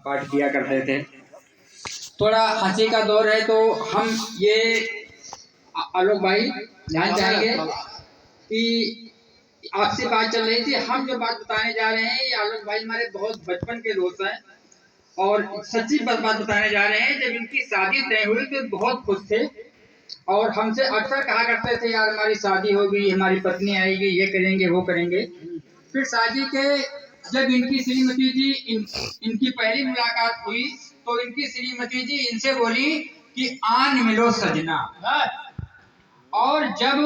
पाठ किया करते थे। थोड़ा हंसी का दौर है तो हम ये आलोक भाई ध्यान चाहेंगे कि आपसे बात चल रही थी, हम जो बात बताने जा रहे हैं ये आलोक भाई हमारे बहुत बचपन के दोस्त हैं और सच्ची बात बताने जा रहे हैं। जब इनकी शादी तय हुई तो बहुत खुश थे और हमसे अक्सर कहा करते थे यार हमारी शादी होगी, हमारी पत्नी आएगी, ये करेंगे वो करेंगे। फिर शादी के जब इनकी श्रीमती जी इनकी पहली मुलाकात हुई तो इनकी श्रीमती जी इनसे बोली कि आन मिलो सजना, और जब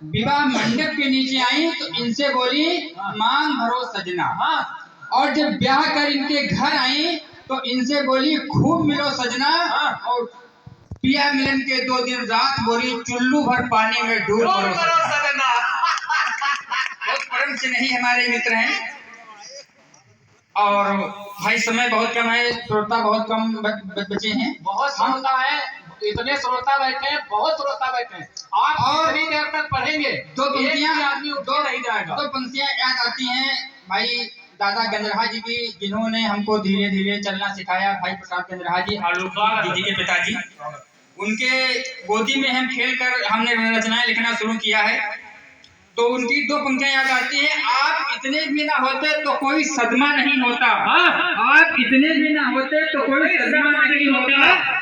विवाह मंडप के नीचे आई तो इनसे बोली मांग भरो सजना, और जब ब्याह कर इनके घर आई तो इनसे बोली खूब मिलो सजना, और पिया मिलन के 2 दिन रात बोली चुल्लू भर पानी में डूब भरो सजना। बहुत परम से नहीं हमारे मित्र हैं और भाई समय बहुत कम है, श्रोता बहुत कम बचे हैं। बहुत श्रोता है, इतने श्रोता बैठे हैं, बहुत श्रोता बैठे हैं। आप और भी देर तक पढ़ेंगे 2 पंक्तियां आदमी उठो नहीं जाएगा। 2 पंक्तियां याद आती हैं भाई दादा गंजरहा जी की, जिन्होंने हमको धीरे धीरे चलना सिखाया। भाई प्रसाद गंजरहा जी जी के पिताजी, उनके गोदी में हम खेल कर हमने रचनाएं लिखना शुरू किया है। तो उनकी 2 पंक्तियां याद आती हैं। आप इतने भी ना होते तो कोई सदमा नहीं होता, आप इतने भी ना होते तो कोई सदमा नहीं होता,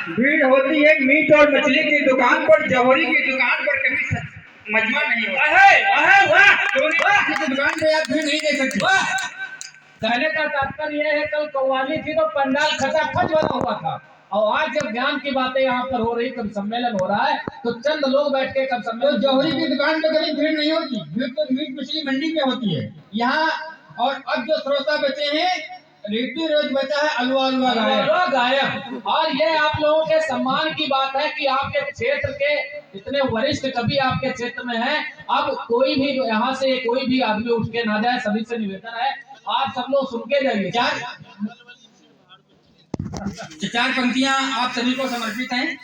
भीड़ होती है मीट और मछली की दुकान पर, जौहरी की दुकान पर कभी मजमा नहीं होता। दुकान पे आप भीड़ नहीं देख सकते। कहने का तात्पर्य यह है, कल कव्वाली थी तो पंडाल खचाखच बना हुआ था, और आज जब ज्ञान की बातें यहाँ पर हो रही, कब सम्मेलन हो रहा है तो चंद लोग बैठ के कब सम्मेलन। तो जौहरी की दुकान पे कभी भीड़ नहीं होती, भीड़ तो मीट मछली मंडी में होती है यहाँ। और अब जो श्रोता बचे हैं, रीति रोज बचा है अलवा गायब। और ये आप लोगों के सम्मान की बात है कि आपके क्षेत्र के इतने वरिष्ठ कवि आपके क्षेत्र में हैं। अब कोई भी यहाँ से कोई भी आदमी उठ के ना जाए, सभी से निवेदन है आप सब लोग सुन के जाइए। 4 पंक्तियां आप सभी को समर्पित हैं।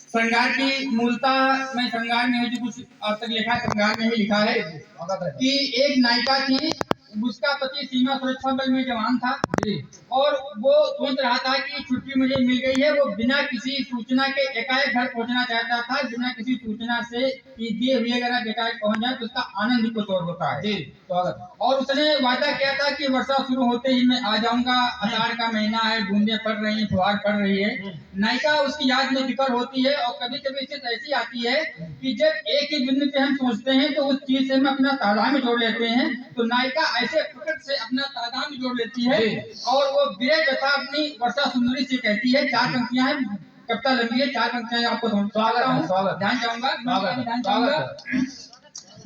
श्रृंगार की मूलतः मैं श्रृंगार में जो कुछ अब तक लिखा है श्रृंगार में ही लिखा है कि एक नायिका थी, उसका पति सीमा सुरक्षा बल में जवान था और वो सोच रहा था कि छुट्टी मुझे मिल गई है। वो बिना किसी सूचना के एकाएक घर पहुंचना चाहता था, बिना किसी सूचना से कि दिए हुए अगर आप एकाएक पहुंच जाए तो उसका आनंद ही कुछ और होता है। और उसने वादा किया था कि वर्षा शुरू होते ही मैं आ जाऊंगा, आषाढ़ का महीना है, बूंदे पड़ रही है, फुहार पड़ रही है। नायिका उसकी याद में विकल होती है और कभी कभी स्थिति ऐसी आती है कि जब एक ही बिंदु पे हम सोचते हैं तो उस चीज से हम अपना तादाद में जोड़ लेते हैं। तो नायिका ऐसे प्रकट से अपना तादाद में जोड़ लेती है और वो विरह कथा अपनी वर्षा सुंदरी से कहती है। 4 पंक्तियां हैं, कविता लंबी है, 4 पंक्तियां आपको स्वागत ध्यान चाहूंगा।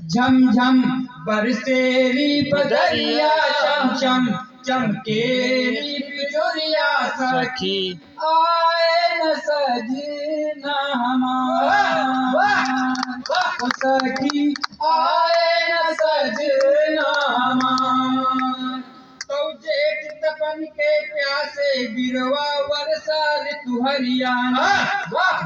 झम झम बरसेरी बदरिया, चम चम चमकेरी बिजुरिया, सखी आए न सजना हमारा, सखी आए न सजना हमारा। तो जेठ तपन के प्यासे बिरवा वर्षा ऋतु हरियाणा,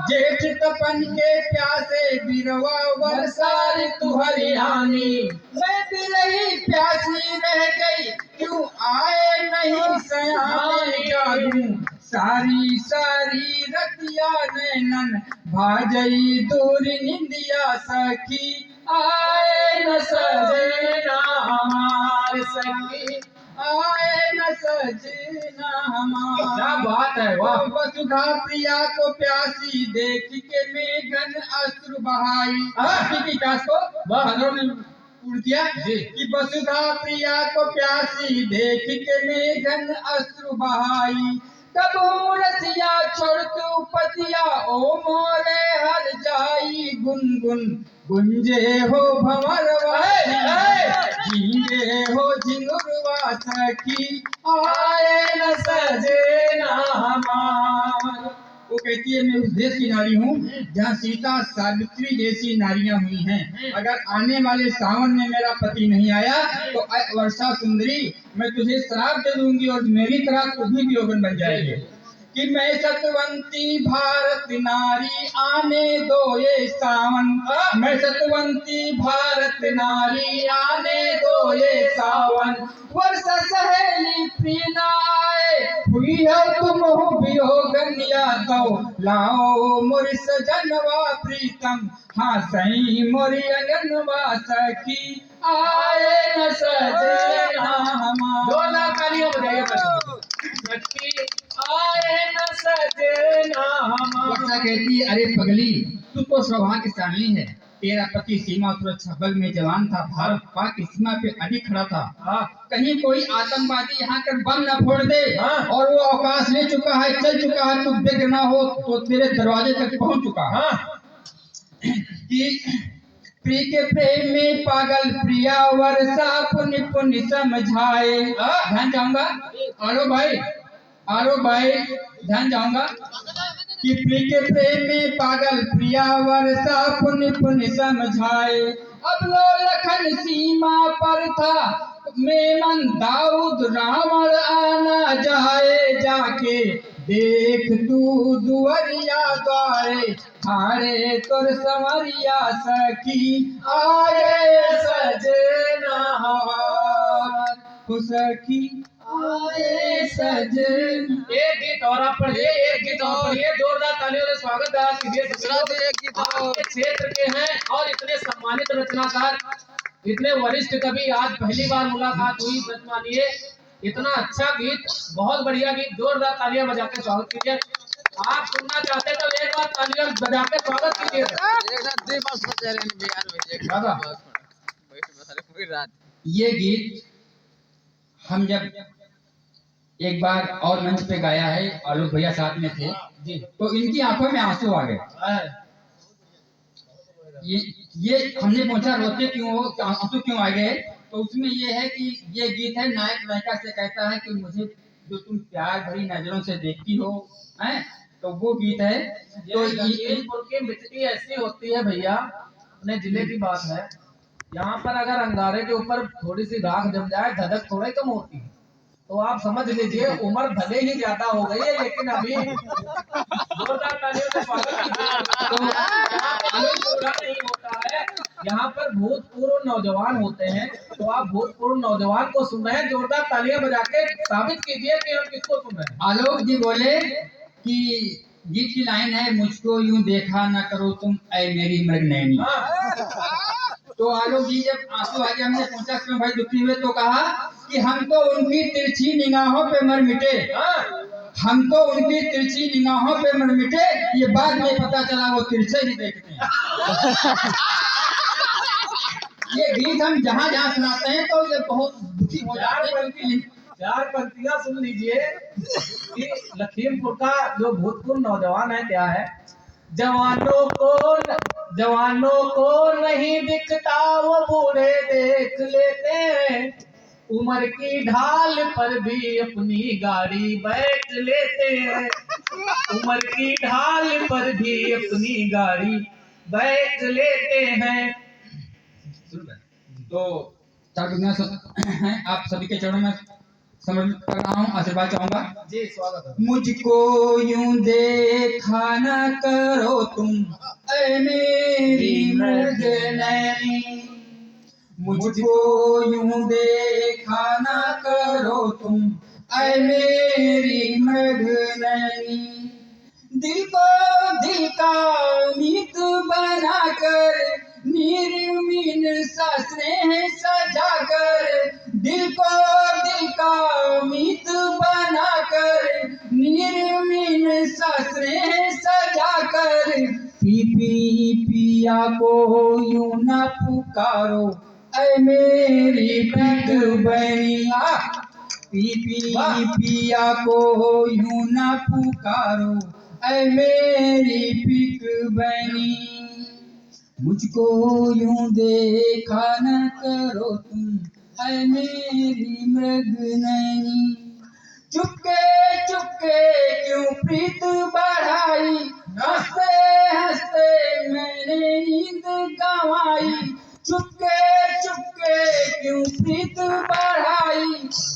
जेठ तपन के प्यासे बिरवा वर्षा ऋतु हरियाणी। मैं बिरही प्यासी रह गई, क्यों आए नहीं सयाने जागू, सारी सारी रतिया नैनन भाजई दूर निंदिया, सखी आए न सजना हमार, सखी आए न सजना हमार। क्या बात है, वाह। वसुधा प्रिया को प्यासी देख के मेघन अश्रु बहाई, को पूर्ण किया कि वसुधा प्रिया को प्यासी देख के मेघन अश्रु बहाई। तब रसिया छोड़ तू पतिया, ओ मोरे हर जाई गुनगुन, गुंजे हो भंवरवा, झींगे हो झिंगुरवा, सखी आए न सजना हमार। वो कहती है मैं उस देश की नारी हूँ जहाँ सीता सावित्री जैसी नारियां हुई हैं। अगर आने वाले सावन में मेरा पति नहीं आया तो वर्षा सुंदरी मैं तुझे श्राप दे दूंगी और मेरी तरह तू भी वियोगन बन जाएगी। कि मैं सतवंती भारत नारी आने दो ये सावन, मैं सतवंती भारत नारी आने दो ये सावन, वर्षा सहेली प्रिय आए हुई है तुम हो वियोगनिया तो लाओ मोर सजनवा प्रीतम, हाँ सही मोरी अगनवा सखी आए न सजना हमारा। 2 लाख तालियां बजाइए सखी आए न सजना हमारा। वर्षा कहती है, अरे पगली तू तो सौभाग्यशाली है, तेरा पति सीमा सुरक्षा बल में जवान था, भारत पाक की सीमा पे अड़ी खड़ा था, कहीं कोई आतंकवादी यहाँ कर बम न फोड़ दे, और वो अवकाश ले चुका है, चल चुका है, तू बेग ना हो तो तेरे दरवाजे तक पहुंच चुका है। कि प्रिय के प्रेम में पागल प्रिया वर्षा पुण्य पुण्य समझाए। ध्यान जाऊंगा, आलो भाई ध्यान जाऊंगा। कि प्रिय के प्रेम में पागल प्रिया वर्षा पुण्य पुण्य समझाए, अब लो लखन सीमा पर था मेमन दाऊद रावण आना जाए, जाके देख तू दुवरिया द्वारे हारे तुर संवरिया सखी आए सजना हमार, तो सखी आए सजन। एक गीत और आप पढ़िए, एक गीत और पढ़िए, जोरदार तालियों से स्वागत है आपके क्षेत्र के हैं और इतने सम्मानित रचनाकार, इतने वरिष्ठ कवि, आज पहली बार मुलाकात हुई, सच मानिए इतना अच्छा गीत, बहुत बढ़िया गीत, जोरदार तालियां बजा के स्वागत कीजिए। आप सुनना चाहते तो एक बार तालियां बजा के स्वागत कीजिए। ये गीत हम जब एक बार और मंच पे गाया है, आलोक भैया साथ में थे जी, तो इनकी आंखों में आंसू आ गए। ये हमने पूछा रोते क्यों हो, आंसू क्यों आ गए, तो उसमें ये है कि ये गीत है नायक नायिका से कहता है कि मुझे जो तुम प्यार भरी नजरों से देखती हो, हैं, तो वो गीत है। तो लखीमपुर की मिट्टी ऐसी होती है भैया, अपने जिले की बात है, यहाँ पर अगर अंगारे के ऊपर थोड़ी सी राख जम जाए धधक थोड़ा ही कम होती है, तो आप समझ लीजिए उम्र भले ही ज्यादा हो गई है, लेकिन अभी जोरदार तालियों से स्वागत कीजिए। तो यहाँ पूरा नहीं होता है, यहाँ पर भूतपूर्व नौजवान होते हैं, तो आप भूतपूर्व नौजवान को सुन रहे हैं, जोरदार तालियां बजा के साबित कीजिए कि हम किसको सुन रहे हैं। आलोक जी बोले कि गीत की लाइन है, मुझको यूं देखा न करो तुम ऐ मेरी मृगनयनी। तो आलोक जी जब आंसू आ गए, हमने पूछा क्यों भाई दुखी हुए, तो कहा कि हम तो उनकी तिरछी निगाहों पे मर मिटे, हम तो उनकी तिरछी निगाहों पे मर मिटे, ये बाद में पता चला वो तिरछे ही देखते हैं। ये गीत हम जहाँ जहाँ सुनाते हैं तो ये बहुत दुखी हो जाते हैं। 4 पंक्तियां सुन लीजिए कि लखीमपुर का जो भूतपूर्व नौजवान है क्या है। जवानों को नहीं दिखता वो बूढ़े देख लेते हैं, उम्र की ढाल पर भी अपनी गाड़ी बैठ लेते हैं, उम्र की ढाल पर भी अपनी गाड़ी बैठ लेते हैं। तो आप सभी के चरणों में समर्पित कर रहा हूँ, आशीर्वाद चाहूंगा जी, स्वागत है। मुझको यूं देखा न करो तुम ऐ मेरी मृगनयनी, मुझको यूं देखा न करो तुम ऐ मेरी मृगनयनी, दिल को दिल का मीत बनाकर निर्मीन सा स्नेह सजाकर, दिल को दिल का मीत बनाकर निर्मीन सा स्नेह सजाकर, पी पी पिया को यूं न पुकारो ऐ मेरी मृगनयनी, पी पी पिया को यूं न पुकारो ऐ मेरी मृगनयनी, मुझको यूं देखा न करो तुम ऐ मेरी मृगनयनी, चुपके चुपके क्यों प्रीत बढ़ाई, हंसते हंसते मैंने नींद गंवाई, चुपके चुपके क्यों प्रीत बढ़ाई,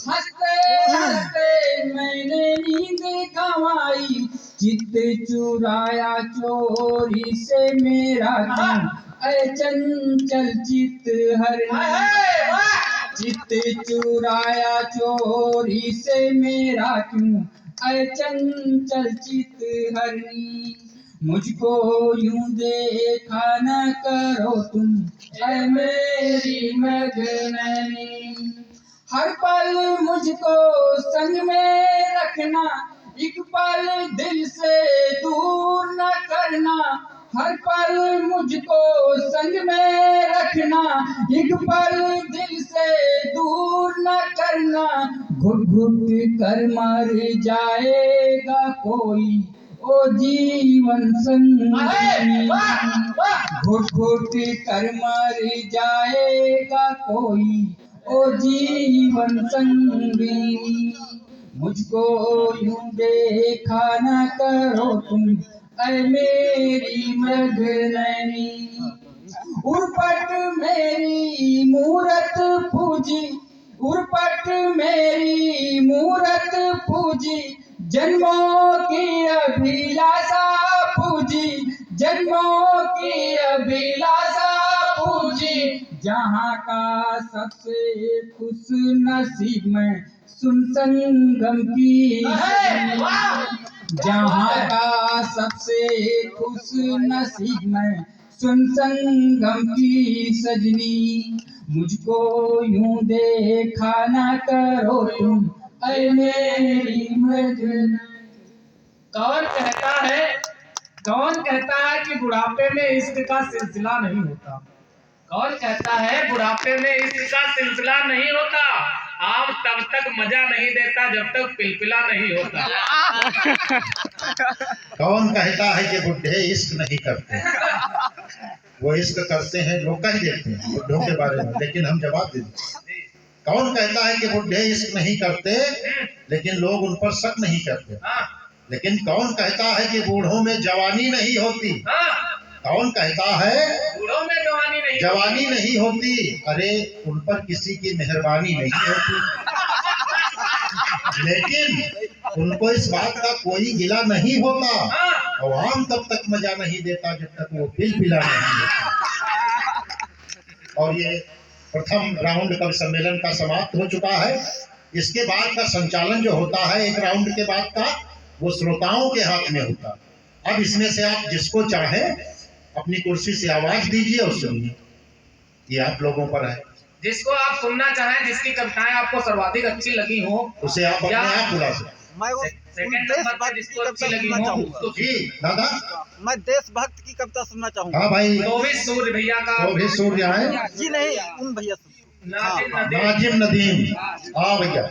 हंसते हंसते मैंने नींद गंवाई, चित चुराया चोरी से मेरा क्यों, ऐ चंचल चित हरनी। चित चुराया चोरी से मेरा क्यों, ऐ चंचल चित हरनी। मुझको यूं देखा न करो तुम, ऐ मेरी मगनैनी। हर पल मुझको संग में रखना, एक पल दिल से दूर न करना। हर पल मुझको संग में रखना, एक पल दिल से दूर न करना। घुट घुट कर मर जाएगा कोई, ओ जीवन संगी। घुट घुट कर मर जाएगा कोई, ओ जीवन संगी। मुझको यूं देखा न करो तुम, ऐ मेरी मगनैनी। उर्पट मेरी मूरत पूजी, उर्पट मेरी मूरत पूजी। जन्मों की अभिलाषा पूजी, जन्मों की अभिलाषा पूजी। जहाँ का सबसे खुश नसीब मैं सुन संगम की, जहाँ का सबसे खुश नसीब मैं सुन संगम की सजनी। मुझको यूं देखा न करो तुम, ऐ मेरी मजनू। कौन कहता है कि बुढ़ापे में इश्क का सिलसिला नहीं होता? कौन कहता है बुढ़ापे में इश्क का सिलसिला नहीं होता? आम तब तक मजा नहीं देता जब तक पिलपिला नहीं होता। कौन कहता है कि बुढ़े इश्क नहीं करते? वो इश्क करते हैं, लोग कह देते हैं बुढ़ों के बारे में, लेकिन हम जवाब देते। कौन कहता है कि बुढ़े इश्क नहीं करते, लेकिन लोग उन पर शक नहीं करते? लेकिन कौन कहता है कि बूढ़ों में जवानी नहीं होती? कौन कहता है बूढ़ों में जवानी नहीं होती? अरे उन पर किसी की मेहरबानी नहीं होती, लेकिन उनको इस बात का कोई गिला नहीं होता। अवाम तब तक मजा नहीं देता जब तक वो पिलपिला नहीं देता। और ये प्रथम राउंड कवि सम्मेलन का समाप्त हो चुका है। इसके बाद का संचालन जो होता है एक राउंड के बाद का, वो श्रोताओं के हाथ में होता। अब इसमें से आप जिसको चाहें अपनी कुर्सी से आवाज दीजिए और सुनिए, ये आप लोगों पर है। जिसको आप सुनना चाहें, जिसकी कविताएं आपको सर्वाधिक अच्छी लगी हो, उसे आप अपने आप बुला सकते। सेकंड नंबर पर जिसको अच्छी लगी हो उसको। जी दादा, मैं देशभक्त की कविता सुनना चाहूंगा। हाँ भाई, तो भी सूर्य भैया का, तो भी सूर्य आए जी नहीं, उन भैया नाजिम नदीम। नाजिम नदीम। हाँ भैया।